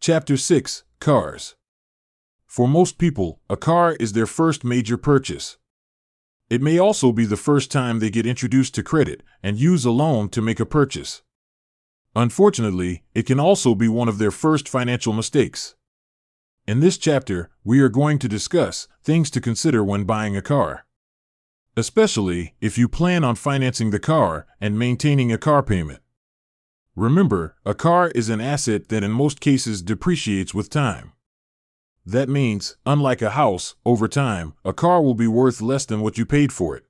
Chapter 6: Cars. For most people, a car is their first major purchase. It may also be the first time they get introduced to credit and use a loan to make a purchase. Unfortunately, it can also be one of their first financial mistakes. In this chapter, we are going to discuss things to consider when buying a car, especially if you plan on financing the car and maintaining a car payment. Remember, a car is an asset that in most cases depreciates with time. That means, unlike a house, over time, a car will be worth less than what you paid for it.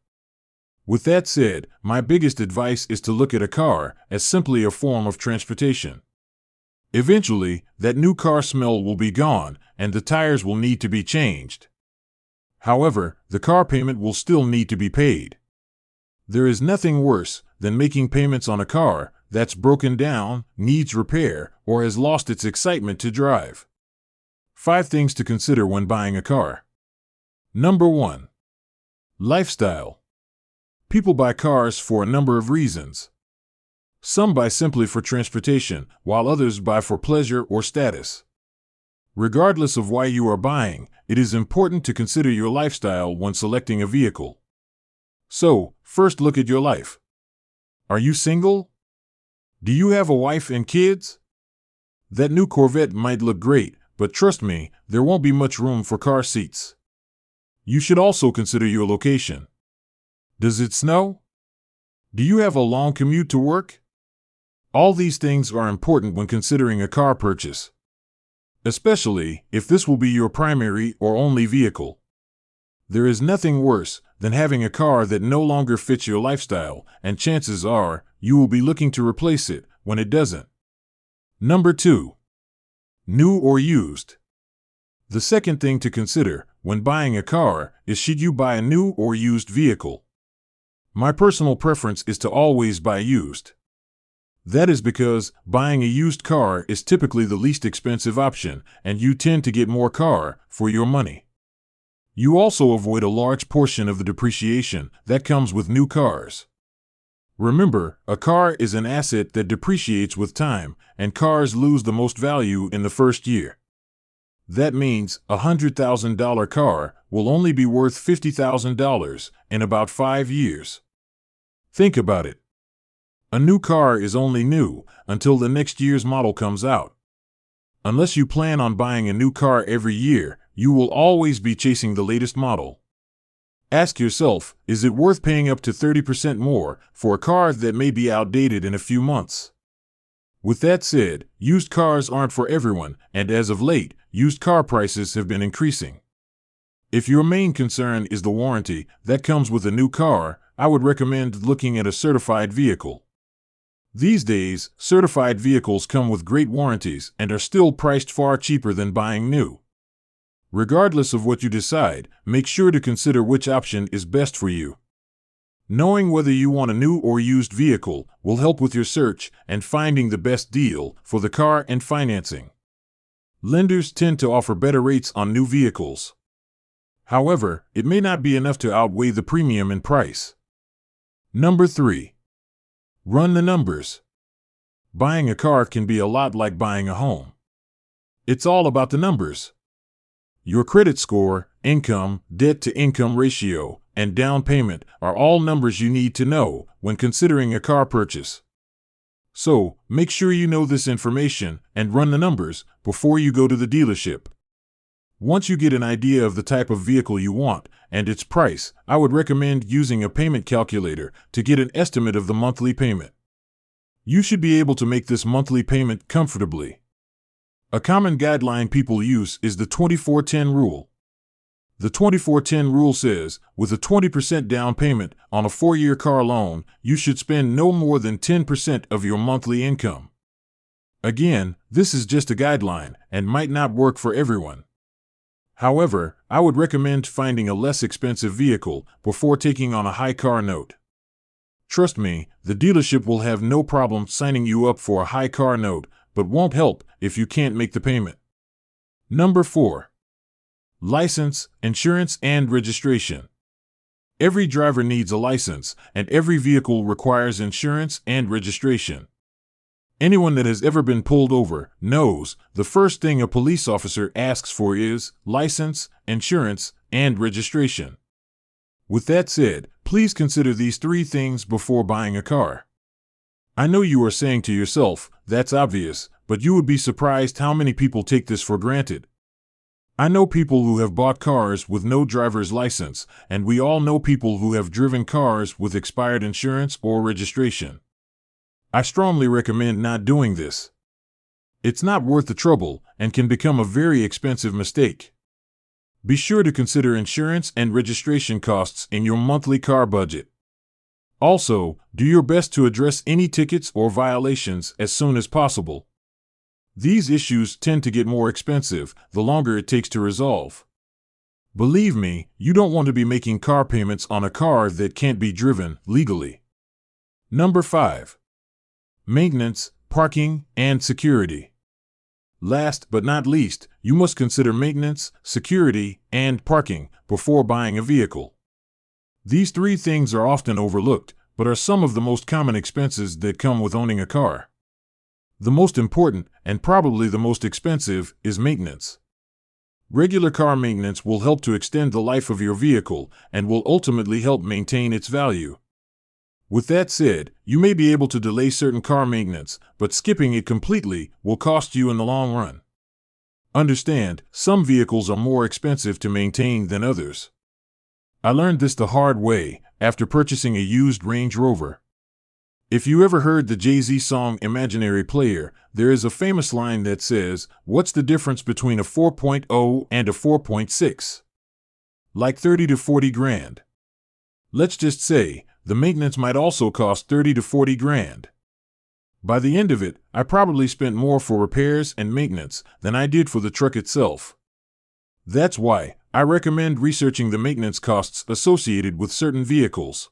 With that said, my biggest advice is to look at a car as simply a form of transportation. Eventually, that new car smell will be gone, and the tires will need to be changed. However, the car payment will still need to be paid. There is nothing worse than making payments on a car that's broken down, needs repair, or has lost its excitement to drive. 5 things to consider when buying a car. Number 1. Lifestyle. People buy cars for a number of reasons. Some buy simply for transportation, while others buy for pleasure or status. Regardless of why you are buying, it is important to consider your lifestyle when selecting a vehicle. So, first look at your life. Are you single? Do you have a wife and kids? That new Corvette might look great, but trust me, there won't be much room for car seats. You should also consider your location. Does it snow? Do you have a long commute to work? All these things are important when considering a car purchase, especially if this will be your primary or only vehicle. There is nothing worse than having a car that no longer fits your lifestyle, and chances are you will be looking to replace it when it doesn't. Number 2. New or used. The second thing to consider when buying a car is should you buy a new or used vehicle. My personal preference is to always buy used. That is because buying a used car is typically the least expensive option, and you tend to get more car for your money. You also avoid a large portion of the depreciation that comes with new cars. Remember, a car is an asset that depreciates with time, and cars lose the most value in the first year. That means a $100,000 car will only be worth $50,000 in about 5 years. Think about it. A new car is only new until the next year's model comes out. Unless you plan on buying a new car every year, you will always be chasing the latest model. Ask yourself, is it worth paying up to 30% more for a car that may be outdated in a few months? With that said, used cars aren't for everyone, and as of late, used car prices have been increasing. If your main concern is the warranty that comes with a new car, I would recommend looking at a certified vehicle. These days, certified vehicles come with great warranties and are still priced far cheaper than buying new. Regardless of what you decide, make sure to consider which option is best for you. Knowing whether you want a new or used vehicle will help with your search and finding the best deal for the car and financing. Lenders tend to offer better rates on new vehicles. However, it may not be enough to outweigh the premium in price. Number 3. Run the numbers. Buying a car can be a lot like buying a home. It's all about the numbers. Your credit score, income, debt-to-income ratio, and down payment are all numbers you need to know when considering a car purchase. So, make sure you know this information and run the numbers before you go to the dealership. Once you get an idea of the type of vehicle you want and its price, I would recommend using a payment calculator to get an estimate of the monthly payment. You should be able to make this monthly payment comfortably. A common guideline people use is the 24-10 rule. The 24-10 rule says, with a 20% down payment on a 4-year car loan, you should spend no more than 10% of your monthly income. Again, this is just a guideline and might not work for everyone. However, I would recommend finding a less expensive vehicle before taking on a high car note. Trust me, the dealership will have no problem signing you up for a high car note, but won't help if you can't make the payment. Number 4. License, insurance, and registration. Every driver needs a license, and every vehicle requires insurance and registration. Anyone that has ever been pulled over knows the first thing a police officer asks for is license, insurance, and registration. With that said, please consider these three things before buying a car. I know you are saying to yourself, that's obvious, but you would be surprised how many people take this for granted. I know people who have bought cars with no driver's license, and we all know people who have driven cars with expired insurance or registration. I strongly recommend not doing this. It's not worth the trouble and can become a very expensive mistake. Be sure to consider insurance and registration costs in your monthly car budget. Also, do your best to address any tickets or violations as soon as possible. These issues tend to get more expensive the longer it takes to resolve. Believe me, you don't want to be making car payments on a car that can't be driven legally. Number 5. Maintenance, parking, and security. Last but not least, you must consider maintenance, security, and parking before buying a vehicle. These three things are often overlooked, but are some of the most common expenses that come with owning a car. The most important, and probably the most expensive, is maintenance. Regular car maintenance will help to extend the life of your vehicle and will ultimately help maintain its value. With that said, you may be able to delay certain car maintenance, but skipping it completely will cost you in the long run. Understand, some vehicles are more expensive to maintain than others. I learned this the hard way after purchasing a used Range Rover. If you ever heard the Jay-Z song Imaginary Player, there is a famous line that says, "What's the difference between a 4.0 and a 4.6? Like 30 to 40 grand. Let's just say, the maintenance might also cost 30 to 40 grand. By the end of it, I probably spent more for repairs and maintenance than I did for the truck itself. That's why I recommend researching the maintenance costs associated with certain vehicles.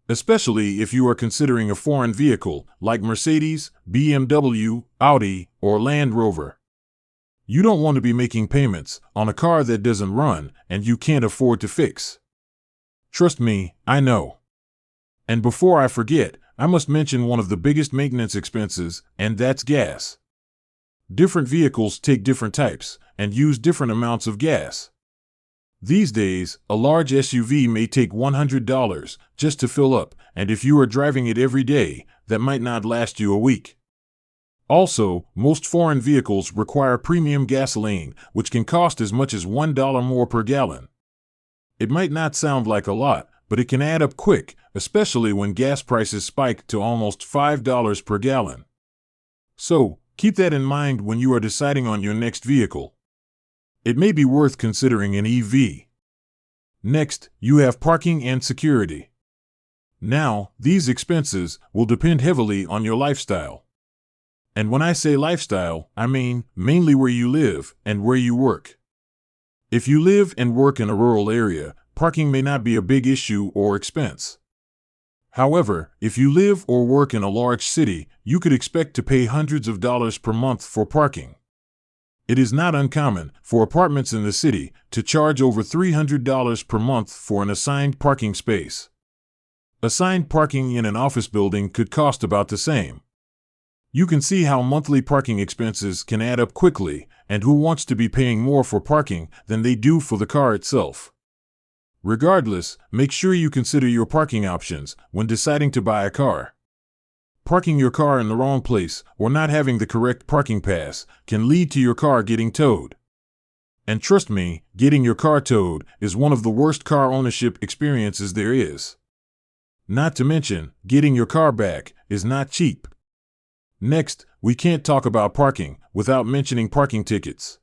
Especially if you are considering a foreign vehicle like Mercedes, BMW, Audi, or Land Rover. You don't want to be making payments on a car that doesn't run and you can't afford to fix. Trust me, I know. And before I forget, I must mention one of the biggest maintenance expenses, and that's gas. Different vehicles take different types and use different amounts of gas. These days, a large SUV may take $100 just to fill up, and if you are driving it every day, that might not last you a week. Also, most foreign vehicles require premium gasoline, which can cost as much as $1 more per gallon. It might not sound like a lot, but it can add up quick, especially when gas prices spike to almost $5 per gallon. So, keep that in mind when you are deciding on your next vehicle. It may be worth considering an EV. Next, you have parking and security. Now, these expenses will depend heavily on your lifestyle. And when I say lifestyle, I mean mainly where you live and where you work. If you live and work in a rural area, parking may not be a big issue or expense. However, if you live or work in a large city, you could expect to pay hundreds of dollars per month for parking. It is not uncommon for apartments in the city to charge over $300 per month for an assigned parking space. Assigned parking in an office building could cost about the same. You can see how monthly parking expenses can add up quickly, and who wants to be paying more for parking than they do for the car itself. Regardless, make sure you consider your parking options when deciding to buy a car. Parking your car in the wrong place or not having the correct parking pass can lead to your car getting towed. And trust me, getting your car towed is one of the worst car ownership experiences there is. Not to mention, getting your car back is not cheap. Next, we can't talk about parking without mentioning parking tickets.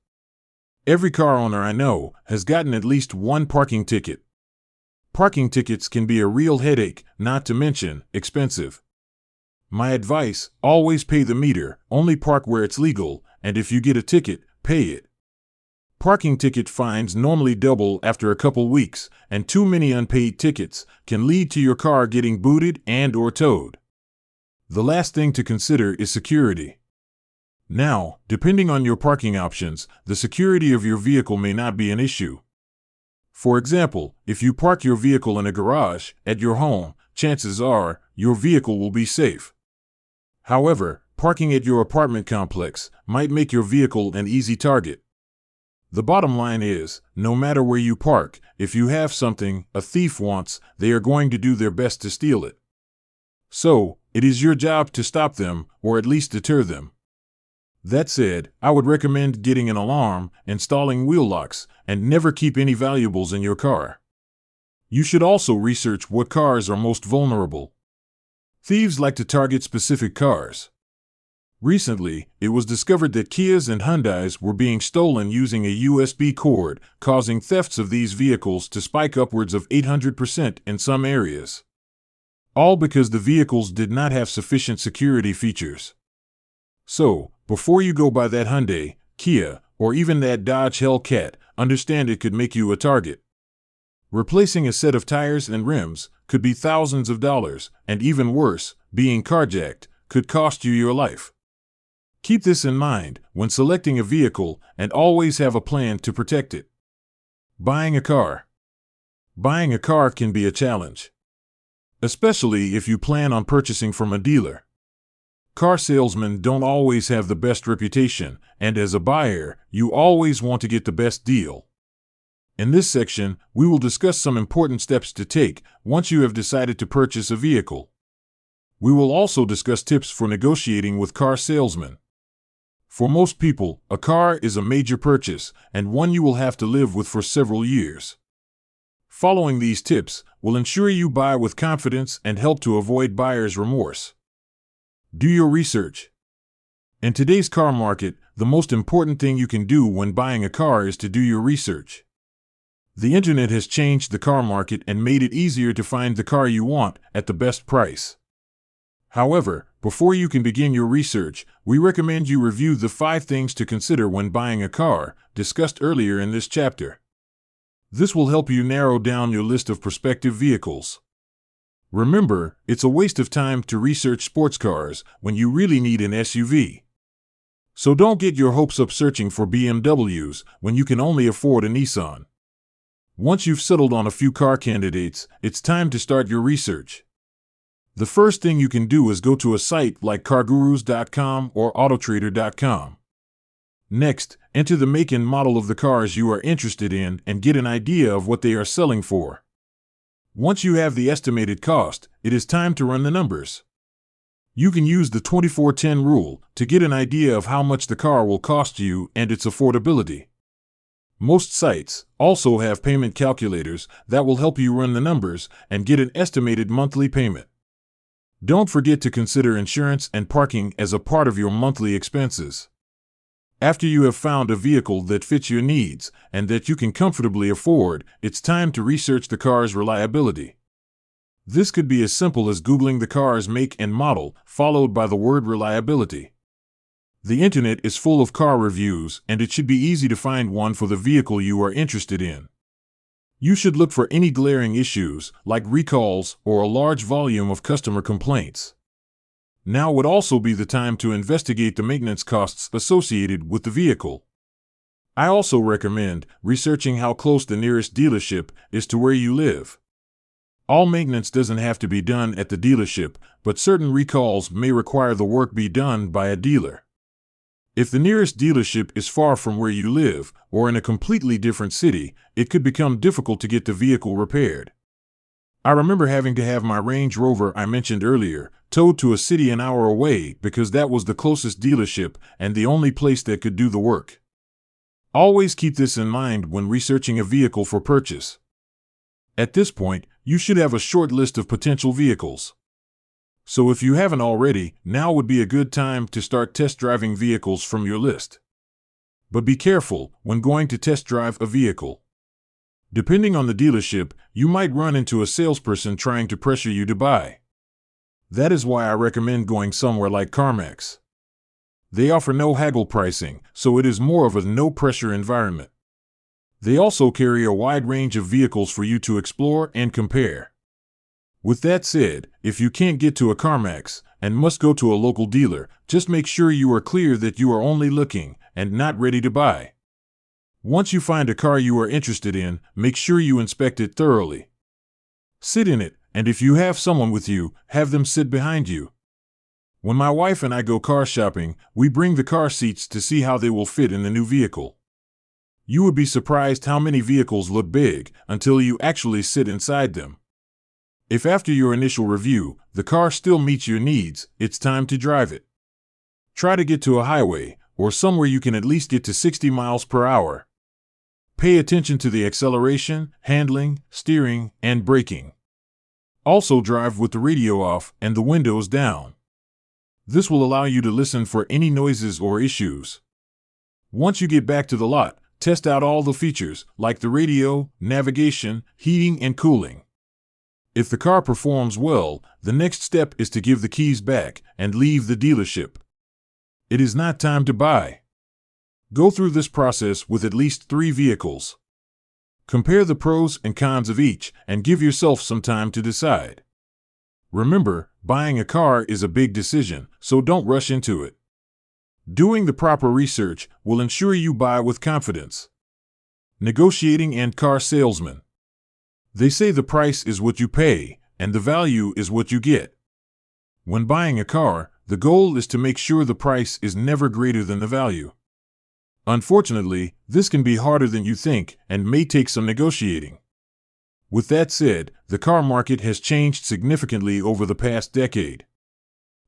Every car owner I know has gotten at least one parking ticket. Parking tickets can be a real headache, not to mention expensive. My advice, always pay the meter, only park where it's legal, and if you get a ticket, pay it. Parking ticket fines normally double after a couple weeks, and too many unpaid tickets can lead to your car getting booted and/or towed. The last thing to consider is security. Now, depending on your parking options, the security of your vehicle may not be an issue. For example, if you park your vehicle in a garage at your home, chances are your vehicle will be safe. However, parking at your apartment complex might make your vehicle an easy target. The bottom line is, no matter where you park, if you have something a thief wants, they are going to do their best to steal it. So, it is your job to stop them, or at least deter them. That said, I would recommend getting an alarm, installing wheel locks, and never keep any valuables in your car. You should also research what cars are most vulnerable. Thieves like to target specific cars. Recently, it was discovered that Kias and Hyundais were being stolen using a USB cord, causing thefts of these vehicles to spike upwards of 800% in some areas. All because the vehicles did not have sufficient security features. So, before you go buy that Hyundai, Kia, or even that Dodge Hellcat, understand it could make you a target. Replacing a set of tires and rims could be thousands of dollars, and even worse, being carjacked could cost you your life. Keep this in mind when selecting a vehicle and always have a plan to protect it. Buying a car. Buying a car can be a challenge, especially if you plan on purchasing from a dealer. Car salesmen don't always have the best reputation, and as a buyer, you always want to get the best deal. In this section, we will discuss some important steps to take once you have decided to purchase a vehicle. We will also discuss tips for negotiating with car salesmen. For most people, a car is a major purchase and one you will have to live with for several years. Following these tips will ensure you buy with confidence and help to avoid buyer's remorse. Do your research. In today's car market, the most important thing you can do when buying a car is to do your research. The internet has changed the car market and made it easier to find the car you want at the best price. However, before you can begin your research, we recommend you review the 5 things to consider when buying a car, discussed earlier in this chapter. This will help you narrow down your list of prospective vehicles. Remember, it's a waste of time to research sports cars when you really need an SUV. So don't get your hopes up searching for BMWs when you can only afford a Nissan. Once you've settled on a few car candidates, it's time to start your research. The first thing you can do is go to a site like cargurus.com or autotrader.com. Next, enter the make and model of the cars you are interested in and get an idea of what they are selling for. Once you have the estimated cost, it is time to run the numbers. You can use the 24-10 rule to get an idea of how much the car will cost you and its affordability. Most sites also have payment calculators that will help you run the numbers and get an estimated monthly payment. Don't forget to consider insurance and parking as a part of your monthly expenses. After you have found a vehicle that fits your needs and that you can comfortably afford, it's time to research the car's reliability. This could be as simple as Googling the car's make and model, followed by the word reliability. The internet is full of car reviews, and it should be easy to find one for the vehicle you are interested in. You should look for any glaring issues, like recalls or a large volume of customer complaints. Now would also be the time to investigate the maintenance costs associated with the vehicle. I also recommend researching how close the nearest dealership is to where you live. All maintenance doesn't have to be done at the dealership, but certain recalls may require the work be done by a dealer. If the nearest dealership is far from where you live, or in a completely different city, it could become difficult to get the vehicle repaired. I remember having to have my Range Rover I mentioned earlier towed to a city an hour away because that was the closest dealership and the only place that could do the work. Always keep this in mind when researching a vehicle for purchase. At this point, you should have a short list of potential vehicles. So if you haven't already, now would be a good time to start test driving vehicles from your list. But be careful when going to test drive a vehicle. Depending on the dealership, you might run into a salesperson trying to pressure you to buy. That is why I recommend going somewhere like CarMax. They offer no haggle pricing, so it is more of a no-pressure environment. They also carry a wide range of vehicles for you to explore and compare. With that said, if you can't get to a CarMax and must go to a local dealer, just make sure you are clear that you are only looking and not ready to buy. Once you find a car you are interested in, make sure you inspect it thoroughly. Sit in it, and if you have someone with you, have them sit behind you. When my wife and I go car shopping, we bring the car seats to see how they will fit in the new vehicle. You would be surprised how many vehicles look big until you actually sit inside them. If after your initial review, the car still meets your needs, it's time to drive it. Try to get to a highway, or somewhere you can at least get to 60 miles per hour. Pay attention to the acceleration, handling, steering, and braking. Also drive with the radio off and the windows down. This will allow you to listen for any noises or issues. Once you get back to the lot, test out all the features, like the radio, navigation, heating, and cooling. If the car performs well, the next step is to give the keys back and leave the dealership. It is not time to buy. Go through this process with at least 3 vehicles. Compare the pros and cons of each and give yourself some time to decide. Remember, buying a car is a big decision, so don't rush into it. Doing the proper research will ensure you buy with confidence. Negotiating and car salesmen. They say the price is what you pay, and the value is what you get. When buying a car, the goal is to make sure the price is never greater than the value. Unfortunately, this can be harder than you think and may take some negotiating. With that said, the car market has changed significantly over the past decade.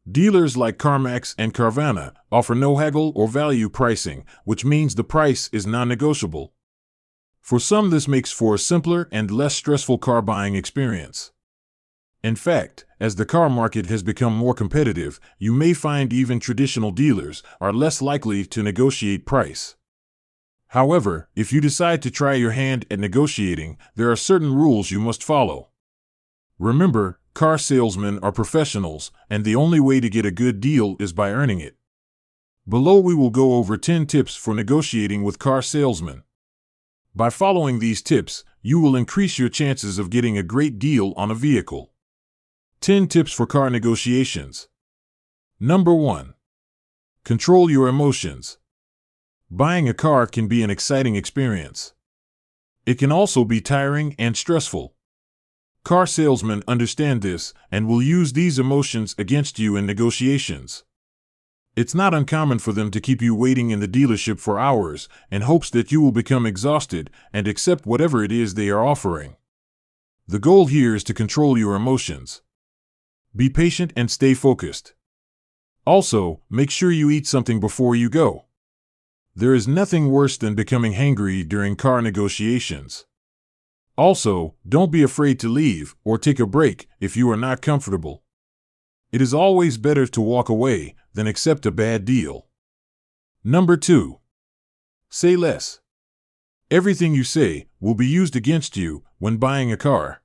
Dealers like CarMax and Carvana offer no haggle or value pricing, which means the price is non-negotiable. For some, this makes for a simpler and less stressful car buying experience. In fact, as the car market has become more competitive, you may find even traditional dealers are less likely to negotiate price. However, if you decide to try your hand at negotiating, there are certain rules you must follow. Remember, car salesmen are professionals, and the only way to get a good deal is by earning it. Below we will go over 10 tips for negotiating with car salesmen. By following these tips, you will increase your chances of getting a great deal on a vehicle. 10 tips for car negotiations. Number 1. Control your emotions. Buying a car can be an exciting experience. It can also be tiring and stressful. Car salesmen understand this and will use these emotions against you in negotiations. It's not uncommon for them to keep you waiting in the dealership for hours in hopes that you will become exhausted and accept whatever it is they are offering. The goal here is to control your emotions. Be patient and stay focused. Also, make sure you eat something before you go. There is nothing worse than becoming hangry during car negotiations. Also, don't be afraid to leave or take a break if you are not comfortable. It is always better to walk away than accept a bad deal. Number 2. Say less. Everything you say will be used against you when buying a car.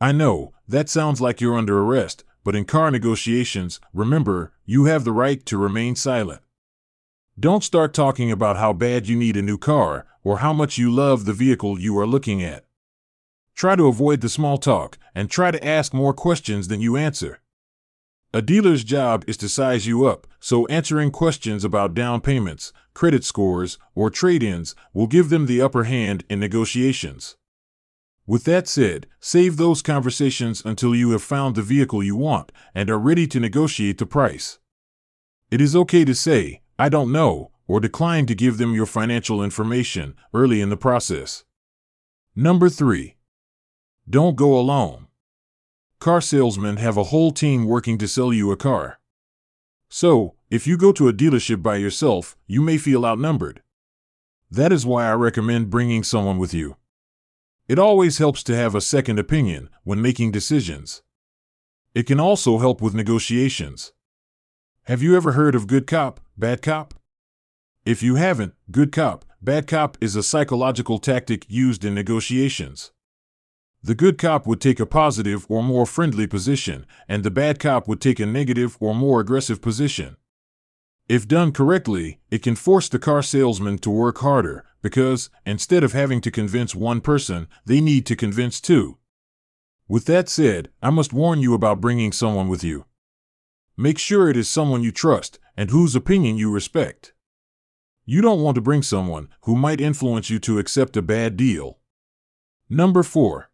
I know, that sounds like you're under arrest, but in car negotiations, remember, you have the right to remain silent. Don't start talking about how bad you need a new car or how much you love the vehicle you are looking at. Try to avoid the small talk and try to ask more questions than you answer. A dealer's job is to size you up, so answering questions about down payments, credit scores, or trade-ins will give them the upper hand in negotiations. With that said, save those conversations until you have found the vehicle you want and are ready to negotiate the price. It is okay to say, "I don't know," or decline to give them your financial information early in the process. Number 3. Don't go alone. Car salesmen have a whole team working to sell you a car. So, if you go to a dealership by yourself, you may feel outnumbered. That is why I recommend bringing someone with you. It always helps to have a second opinion when making decisions. It can also help with negotiations. Have you ever heard of good cop, bad cop? If you haven't, good cop, bad cop is a psychological tactic used in negotiations. The good cop would take a positive or more friendly position, and the bad cop would take a negative or more aggressive position. If done correctly, it can force the car salesman to work harder because, instead of having to convince one person, they need to convince 2. With that said, I must warn you about bringing someone with you. Make sure it is someone you trust and whose opinion you respect. You don't want to bring someone who might influence you to accept a bad deal. Number 4.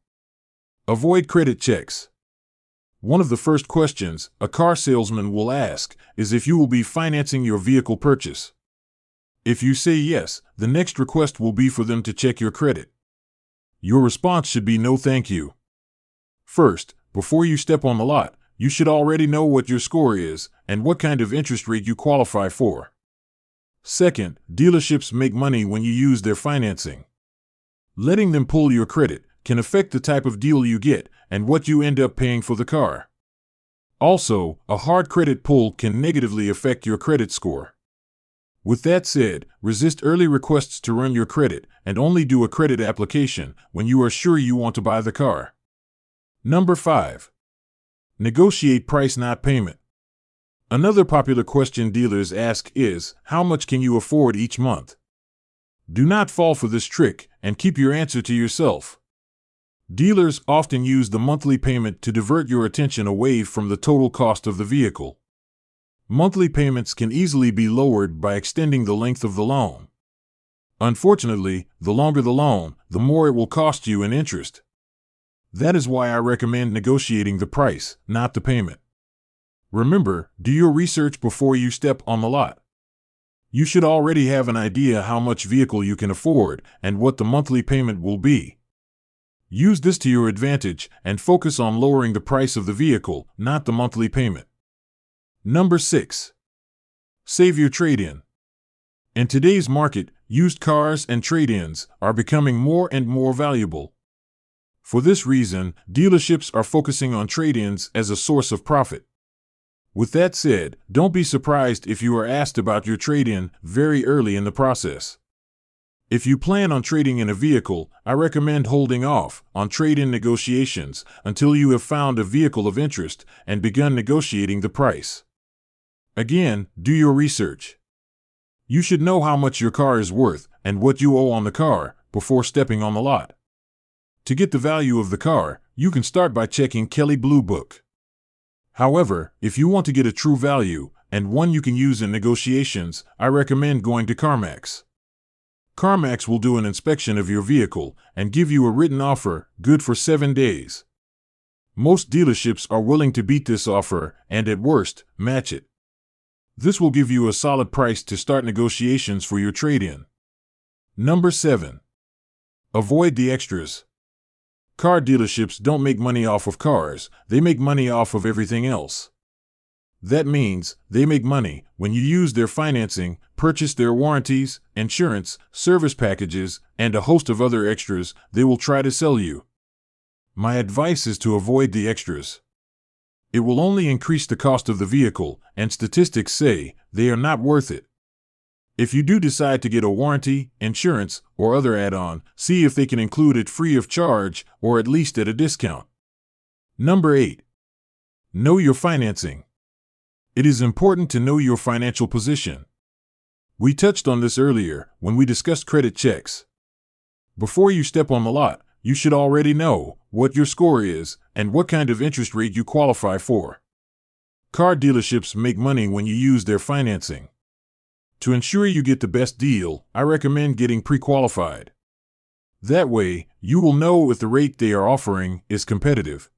Avoid credit checks. One of the first questions a car salesman will ask is if you will be financing your vehicle purchase. If you say yes, the next request will be for them to check your credit. Your response should be no thank you. First, before you step on the lot, you should already know what your score is and what kind of interest rate you qualify for. Second, dealerships make money when you use their financing. Letting them pull your credit can affect the type of deal you get and what you end up paying for the car. Also, a hard credit pull can negatively affect your credit score. With that said, resist early requests to run your credit and only do a credit application when you are sure you want to buy the car. Number 5. Negotiate price, not payment. Another popular question dealers ask is, how much can you afford each month? Do not fall for this trick and keep your answer to yourself. Dealers often use the monthly payment to divert your attention away from the total cost of the vehicle. Monthly payments can easily be lowered by extending the length of the loan. Unfortunately, the longer the loan, the more it will cost you in interest. That is why I recommend negotiating the price, not the payment. Remember, do your research before you step on the lot. You should already have an idea how much vehicle you can afford and what the monthly payment will be. Use this to your advantage and focus on lowering the price of the vehicle, not the monthly payment. Number 6. Save your trade-in. In today's market, used cars and trade-ins are becoming more and more valuable. For this reason, dealerships are focusing on trade-ins as a source of profit. With that said, don't be surprised if you are asked about your trade-in very early in the process. If you plan on trading in a vehicle, I recommend holding off on trade-in negotiations until you have found a vehicle of interest and begun negotiating the price. Again, do your research. You should know how much your car is worth and what you owe on the car before stepping on the lot. To get the value of the car, you can start by checking Kelley Blue Book. However, if you want to get a true value and one you can use in negotiations, I recommend going to CarMax. CarMax will do an inspection of your vehicle and give you a written offer good for 7 days. Most dealerships are willing to beat this offer and, at worst, match it. This will give you a solid price to start negotiations for your trade-in. Number 7. Avoid the extras. Car dealerships don't make money off of cars, they make money off of everything else. That means they make money when you use their financing, purchase their warranties, insurance, service packages, and a host of other extras they will try to sell you. My advice is to avoid the extras. It will only increase the cost of the vehicle, and statistics say they are not worth it. If you do decide to get a warranty, insurance, or other add-on, see if they can include it free of charge or at least at a discount. Number 8. Know your financing. It is important to know your financial position. We touched on this earlier when we discussed credit checks. Before you step on the lot, you should already know what your score is and what kind of interest rate you qualify for. Car dealerships make money when you use their financing. To ensure you get the best deal, I recommend getting pre-qualified. That way, you will know if the rate they are offering is competitive.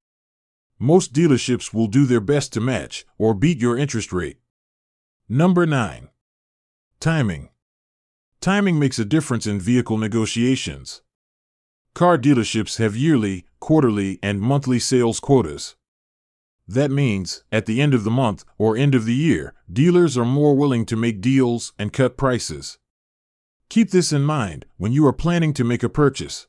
Most dealerships will do their best to match or beat your interest rate. Number 9. Timing. Timing makes a difference in vehicle negotiations. Car dealerships have yearly, quarterly, and monthly sales quotas. That means, at the end of the month or end of the year, dealers are more willing to make deals and cut prices. Keep this in mind when you are planning to make a purchase.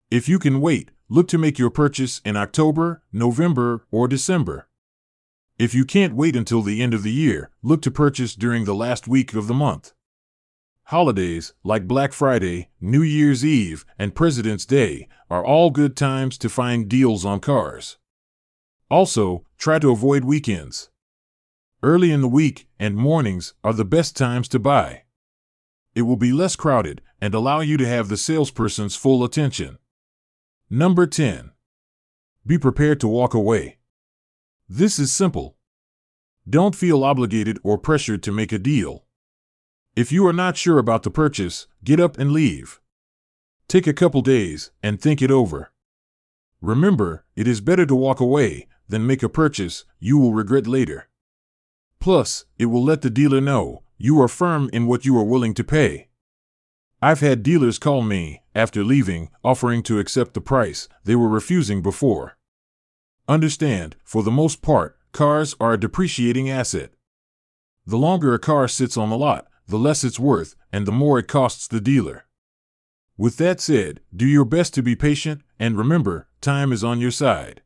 If you can wait, look to make your purchase in October, November, or December. If you can't wait until the end of the year, look to purchase during the last week of the month. Holidays, like Black Friday, New Year's Eve, and President's Day, are all good times to find deals on cars. Also, try to avoid weekends. Early in the week and mornings are the best times to buy. It will be less crowded and allow you to have the salesperson's full attention. Number 10. Be prepared to walk away. This is simple. Don't feel obligated or pressured to make a deal. If you are not sure about the purchase, get up and leave. Take a couple days and think it over. Remember, it is better to walk away than make a purchase you will regret later. Plus, it will let the dealer know you are firm in what you are willing to pay. I've had dealers call me, after leaving, offering to accept the price they were refusing before. Understand, for the most part, cars are a depreciating asset. The longer a car sits on the lot, the less it's worth, and the more it costs the dealer. With that said, do your best to be patient, and remember, time is on your side.